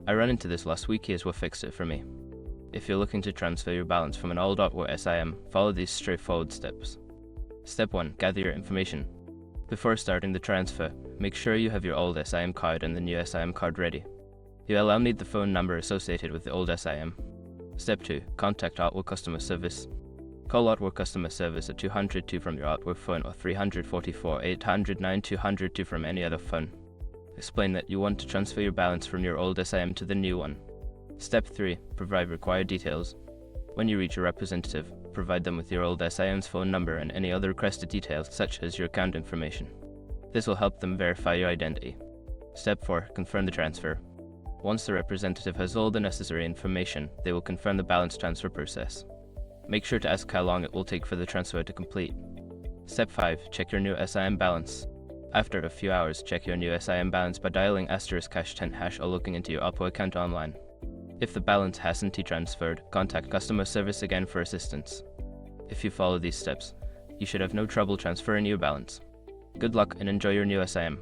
I ran into this last week. Here's what fixed it for me. If you're looking to transfer your balance from an old or SIM, follow these straightforward steps. Step 1. Gather your information. Before starting the transfer, make sure you have your old SIM card and the new SIM card ready. You will need the phone number associated with the old SIM. Step 2. Contact Artwork Customer Service. Call Artwork Customer Service at 202 from your Artwork phone or 344 809 202 from any other phone. Explain that you want to transfer your balance from your old SIM to the new one. Step 3. Provide required details. When you reach a representative, provide them with your old SIM's phone number and any other requested details such as your account information. This will help them verify your identity. Step 4. Confirm the transfer. Once the representative has all the necessary information, they will confirm the balance transfer process. Make sure to ask how long it will take for the transfer to complete. Step 5. Check your new SIM balance. After a few hours, check your new SIM balance by dialing *#10# or looking into your Oppo account online. If the balance hasn't transferred, contact customer service again for assistance. If you follow these steps, you should have no trouble transferring your balance. Good luck and enjoy your new SIM.